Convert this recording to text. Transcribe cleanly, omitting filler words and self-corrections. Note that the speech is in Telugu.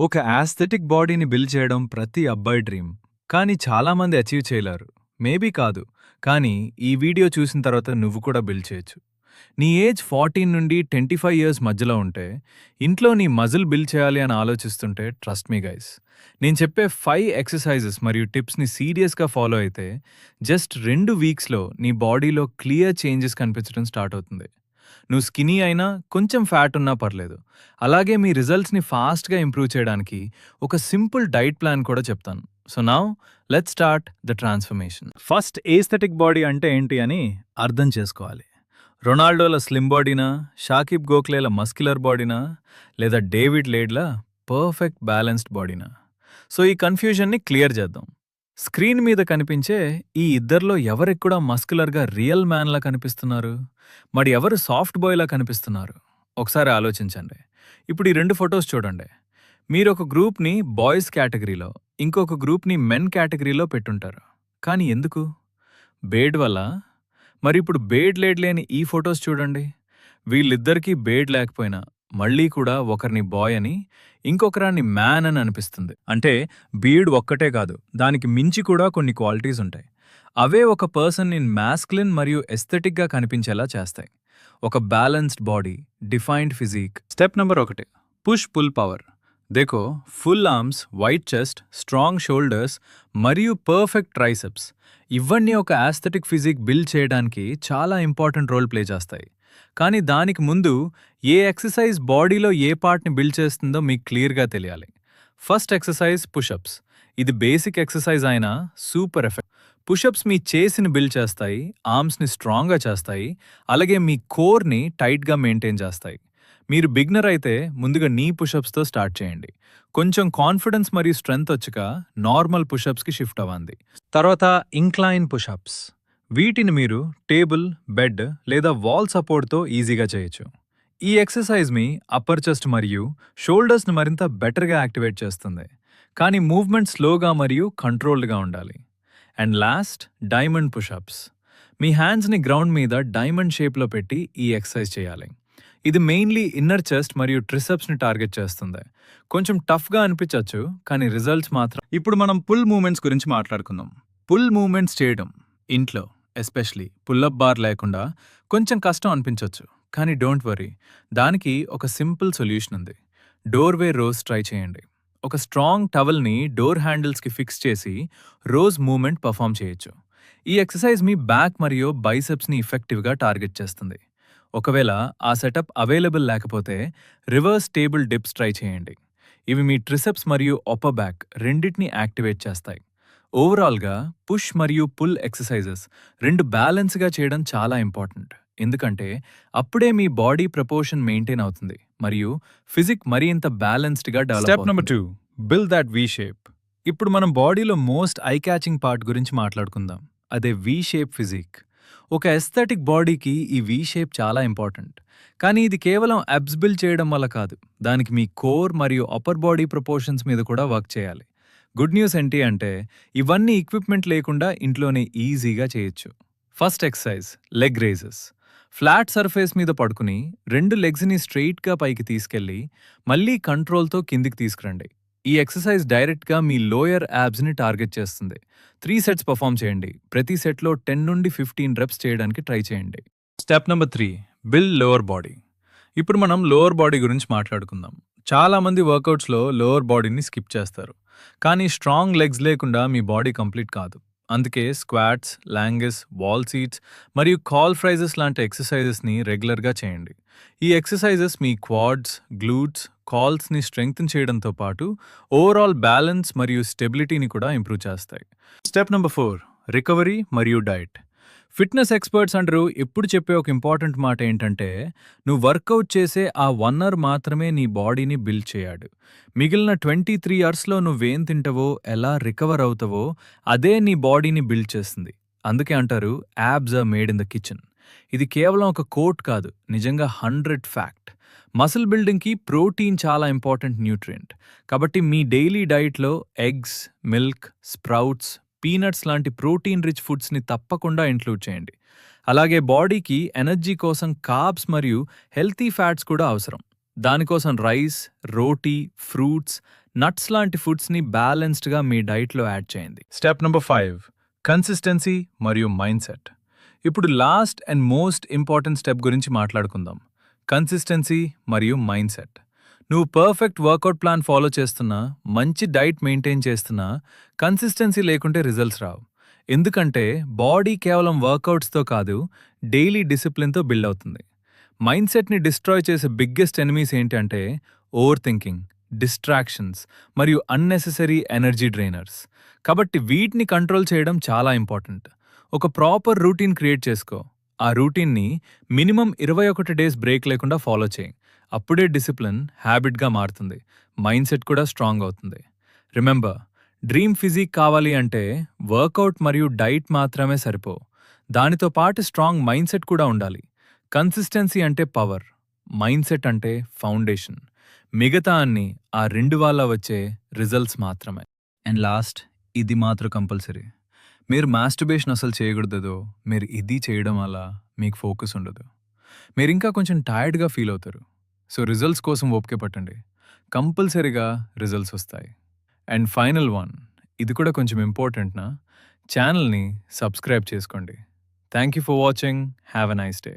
ఒక యాస్థెటిక్ బాడీని బిల్డ్ చేయడం ప్రతి అబ్బాయి డ్రీమ్. కానీ చాలామంది అచీవ్ చేయలేరు. మేబీ కాదు. కానీ ఈ వీడియో చూసిన తర్వాత నువ్వు కూడా బిల్డ్ చేయొచ్చు. నీ ఏజ్ 14 నుండి 25 ఇయర్స్ మధ్యలో ఉంటే, ఇంట్లో నీ మజిల్ బిల్డ్ చేయాలి అని ఆలోచిస్తుంటే ట్రస్ట్ మీ గైస్. నేను చెప్పే 5 ఎక్సర్సైజెస్ మరియు టిప్స్ని సీరియస్గా ఫాలో అయితే, జస్ట్ 2 వీక్స్లో నీ బాడీలో క్లియర్ చేంజెస్ కనిపించడం స్టార్ట్ అవుతుంది. నువ్వు స్కినీ అయినా కొంచెం ఫ్యాట్ ఉన్నా పర్లేదు. అలాగే మీ రిజల్ట్స్ని ఫాస్ట్గా ఇంప్రూవ్ చేయడానికి ఒక సింపుల్ డైట్ ప్లాన్ కూడా చెప్తాను. So now let's start the transformation. First aesthetic body అంటే ఏంటి అని అర్థం చేసుకోవాలి. రొనాల్డోల స్లిమ్ బాడీనా, షాకిబ్ గోఖలేల మస్క్యులర్ బాడీనా, లేదా డేవిడ్ లేడ్ల పర్ఫెక్ట్ బ్యాలెన్స్డ్ బాడీనా? సో ఈ కన్ఫ్యూజన్ని క్లియర్ చేద్దాం. స్క్రీన్ మీద కనిపించే ఈ ఇద్దరిలో ఎవరెక్కుడా మస్కులర్గా రియల్ మ్యాన్లా కనిపిస్తున్నారు, మరి ఎవరు సాఫ్ట్ బాయ్లా కనిపిస్తున్నారు? ఒకసారి ఆలోచించండి. ఇప్పుడు ఈ 2 ఫొటోస్ చూడండి. మీరు ఒక గ్రూప్ని బాయ్స్ కేటగిరీలో, ఇంకొక గ్రూప్ని మెన్ కేటగిరీలో పెట్టుంటారు. కానీ ఎందుకు? బేడ్ వల్ల? మరి ఇప్పుడు బేడ్ లేని ఈ ఫొటోస్ చూడండి. వీళ్ళిద్దరికీ బేడ్ లేకపోయినా మళ్ళీ కూడా ఒకరిని బాయ్ అని, ఇంకొకరాన్ని మ్యాన్ అని అనిపిస్తుంది. అంటే బీడ్ ఒక్కటే కాదు, దానికి మించి కూడా కొన్ని క్వాలిటీస్ ఉంటాయి. అవే ఒక పర్సన్ని మ్యాస్క్లిన్ మరియు ఎస్థెటిక్గా కనిపించేలా చేస్తాయి. ఒక balanced body, defined physique. Step number 1, push pull power. దేఖో, full arms, wide chest, strong shoulders మరియు పర్ఫెక్ట్ ట్రైసెప్స్ ఇవన్నీ ఒక యాస్థెటిక్ ఫిజిక్ బిల్డ్ చేయడానికి చాలా ఇంపార్టెంట్ రోల్ ప్లే చేస్తాయి. కానీ దానికి ముందు ఏ ఎక్సర్సైజ్ బాడీలో ఏ పార్ట్ని బిల్డ్ చేస్తుందో మీకు క్లియర్గా తెలియాలి. First exercise push-ups. ఇది బేసిక్ ఎక్సర్సైజ్ అయినా సూపర్ ఎఫెక్ట్. పుషప్స్ మీ చేసిని బిల్డ్ చేస్తాయి, ఆర్మ్స్ని స్ట్రాంగ్గా చేస్తాయి, అలాగే మీ కోర్ని టైట్గా మెయింటైన్ చేస్తాయి. మీరు బిగినర్ అయితే ముందుగా నీ పుషప్స్తో స్టార్ట్ చేయండి. కొంచెం కాన్ఫిడెన్స్ మరియు స్ట్రెంగ్త్ వచ్చాక నార్మల్ పుషప్స్కి షిఫ్ట్ అవ్వండి. తర్వాత ఇంక్లైన్ పుషప్స్. వీటిని మీరు టేబుల్, బెడ్ లేదా వాల్ సపోర్ట్తో ఈజీగా చేయొచ్చు. ఈ ఎక్సర్సైజ్ మీ అప్పర్ చెస్ట్ మరియు షోల్డర్స్ని మరింత బెటర్గా యాక్టివేట్ చేస్తుంది. కానీ మూవ్మెంట్ స్లోగా మరియు కంట్రోల్డ్గా ఉండాలి. And last, diamond pushups. మీ హ్యాండ్స్ని గ్రౌండ్ మీద డైమండ్ షేప్లో పెట్టి ఈ ఎక్సర్సైజ్ చేయాలి. ఇది మెయిన్లీ ఇన్నర్ చెస్ట్ మరియు ట్రిసెప్స్ని టార్గెట్ చేస్తుంది. కొంచెం టఫ్గా అనిపించవచ్చు, కానీ రిజల్ట్స్ మాత్రం. ఇప్పుడు మనం పుల్ మూమెంట్స్ గురించి మాట్లాడుకుందాం. పుల్ మూమెంట్స్ చేయడం ఇంట్లో, ఎస్పెషలీ పుల్లప్ బార్ లేకుండా కొంచెం కష్టం అనిపించవచ్చు. కానీ డోంట్ వరీ, దానికి ఒక సింపుల్ సొల్యూషన్ ఉంది. డోర్వే రోజ్ ట్రై చేయండి. ఒక స్ట్రాంగ్ టవల్ని డోర్ హ్యాండిల్స్కి ఫిక్స్ చేసి రోజ్ మూమెంట్ పర్ఫామ్ చేయొచ్చు. ఈ ఎక్సర్సైజ్ మీ బ్యాక్ మరియు బైసెప్స్ని ఇఫెక్టివ్గా టార్గెట్ చేస్తుంది. ఒకవేళ ఆ సెటప్ అవైలబుల్ లేకపోతే రివర్స్ టేబుల్ డిప్స్ ట్రై చేయండి. ఇవి మీ ట్రిసెప్స్ మరియు అప్పర్ బ్యాక్ రెండింటిని యాక్టివేట్ చేస్తాయి. ఓవరాల్గా పుష్ మరియు పుల్ ఎక్సర్సైజెస్ 2 బ్యాలెన్స్గా చేయడం చాలా ఇంపార్టెంట్. ఎందుకంటే అప్పుడే మీ బాడీ ప్రపోర్షన్ మెయింటైన్ అవుతుంది మరియు ఫిజిక్ మరింత బ్యాలెన్స్డ్గా develop. Step number 2, build that V shape. ఇప్పుడు మనం బాడీలో మోస్ట్ ఐ క్యాచింగ్ పార్ట్ గురించి మాట్లాడుకుందాం. అదే వి షేప్ ఫిజిక్. ఒక ఎస్థెటిక్ బాడీకి ఈ వి షేప్ చాలా ఇంపార్టెంట్. కానీ ఇది కేవలం అబ్స్ బిల్డ్ చేయడం వల్ల కాదు, దానికి మీ కోర్ మరియు అప్పర్ బాడీ ప్రపోర్షన్స్ మీద కూడా వర్క్ చేయాలి. గుడ్ న్యూస్ ఏంటి అంటే ఇవన్నీ ఎక్విప్మెంట్ లేకుండా ఇంట్లోనే ఈజీగా చేయొచ్చు. First exercise leg raises. Flat surface మీద పడుకుని 2 లెగ్స్ని స్ట్రెయిట్గా పైకి తీసుకెళ్లి మళ్ళీ కంట్రోల్తో కిందికి తీసుకురండి. ఈ ఎక్సర్సైజ్ డైరెక్ట్గా మీ లోయర్ యాబ్స్ని టార్గెట్ చేస్తుంది. 3 సెట్స్ పర్ఫామ్ చేయండి. ప్రతి సెట్లో 10 నుండి 15 రెప్స్ చేయడానికి ట్రై చేయండి. Step number 3, build lower body. ఇప్పుడు మనం లోవర్ బాడీ గురించి మాట్లాడుకుందాం. చాలామంది వర్కౌట్స్లో లోవర్ బాడీని స్కిప్ చేస్తారు. కానీ స్ట్రాంగ్ లెగ్స్ లేకుండా మీ బాడీ కంప్లీట్ కాదు. అందుకే స్క్వాట్స్, లాంగెస్, వాల్ సీట్స్ మరియు కాల్ ఫ్రైజెస్ లాంటి ఎక్సర్సైజెస్ని రెగ్యులర్గా చేయండి. ఈ ఎక్సర్సైజెస్ మీ క్వాడ్స్, గ్లూట్స్, కాల్స్ని స్ట్రెంగ్తన్ చేయడంతో పాటు ఓవరాల్ బ్యాలెన్స్ మరియు స్టెబిలిటీని కూడా ఇంప్రూవ్ చేస్తాయి. స్టెప్ నెంబర్ 4, రికవరీ మరియు డైట్. ఫిట్నెస్ ఎక్స్పర్ట్స్ అంటారు ఎప్పుడు చెప్పే ఒక ఇంపార్టెంట్ మాట ఏంటంటే, నువ్వు వర్కౌట్ చేసే ఆ 1 అవర్ మాత్రమే నీ బాడీని బిల్డ్ చేయాడు. మిగిలిన 23 అవర్స్లో నువ్వేం తింటావో, ఎలా రికవర్ అవుతావో అదే నీ బాడీని బిల్డ్ చేస్తుంది. అందుకే అంటారు abs are made in the kitchen. ఇది కేవలం ఒక కోట్ కాదు, నిజంగా 100 ఫ్యాక్ట్. మసిల్ బిల్డింగ్కి ప్రోటీన్ చాలా ఇంపార్టెంట్ న్యూట్రియంట్. కాబట్టి మీ డైలీ డైట్లో ఎగ్స్, మిల్క్, స్ప్రౌట్స్, పీనట్స్ లాంటి ప్రోటీన్ రిచ్ ఫుడ్స్ని తప్పకుండా ఇంక్లూడ్ చేయండి. అలాగే బాడీకి ఎనర్జీ కోసం కార్బ్స్ మరియు హెల్తీ ఫ్యాట్స్ కూడా అవసరం. దానికోసం రైస్, రోటీ, ఫ్రూట్స్, నట్స్ లాంటి ఫుడ్స్ని బ్యాలెన్స్డ్గా మీ డైట్లో యాడ్ చేయండి. స్టెప్ నెంబర్ 5, కన్సిస్టెన్సీ మరియు మైండ్ సెట్. ఇప్పుడు last and most important step గురించి మాట్లాడుకుందాం. కన్సిస్టెన్సీ మరియు మైండ్ సెట్. నువ్వు పర్ఫెక్ట్ వర్కౌట్ ప్లాన్ ఫాలో చేస్తున్నా, మంచి డైట్ మెయింటైన్ చేస్తున్నా, కన్సిస్టెన్సీ లేకుంటే రిజల్ట్స్ రావు. ఎందుకంటే బాడీ కేవలం వర్కౌట్స్తో కాదు, డైలీ డిసిప్లిన్తో బిల్డ్ అవుతుంది. మైండ్ సెట్ని డిస్ట్రాయ్ చేసే బిగ్గెస్ట్ ఎనిమీస్ ఏంటంటే ఓవర్ థింకింగ్, డిస్ట్రాక్షన్స్ మరియు అన్నెసెసరీ ఎనర్జీ డ్రైనర్స్. కాబట్టి వీటిని కంట్రోల్ చేయడం చాలా ఇంపార్టెంట్. ఒక ప్రాపర్ రూటీన్ క్రియేట్ చేసుకో. ఆ రూటీన్ని మినిమం 21 డేస్ బ్రేక్ లేకుండా ఫాలో చేయి. అప్పుడే డిసిప్లిన్ హ్యాబిట్గా మారుతుంది, మైండ్ సెట్ కూడా స్ట్రాంగ్ అవుతుంది. రిమెంబర్, డ్రీమ్ ఫిజిక్ కావాలి అంటే వర్కౌట్ మరియు డైట్ మాత్రమే సరిపోవు. దానితో పాటు స్ట్రాంగ్ మైండ్ సెట్ కూడా ఉండాలి. కన్సిస్టెన్సీ అంటే పవర్, మైండ్ సెట్ అంటే ఫౌండేషన్. మిగతా అన్ని ఆ రెండు వల్ల వచ్చే రిజల్ట్స్ మాత్రమే. అండ్ లాస్ట్, ఇది మాత్రం కంపల్సరీ. మీరు మాస్టర్బేషన్ అసలు చేయకూడదో, మీరు ఇది చేయడం వల్ల మీకు ఫోకస్ ఉండదు. మీరు ఇంకా కొంచెం టైర్డ్గా ఫీల్ అవుతారు. సో రిజల్ట్స్ కోసం ఓపిక పట్టండి, కంపల్సరీగా రిజల్ట్స్ వస్తాయి. అండ్ ఫైనల్ వన్, ఇది కూడా కొంచెం ఇంపార్టెంట్నా, ఛానల్ని సబ్స్క్రైబ్ చేసుకోండి. Thank you for watching. Have a nice day.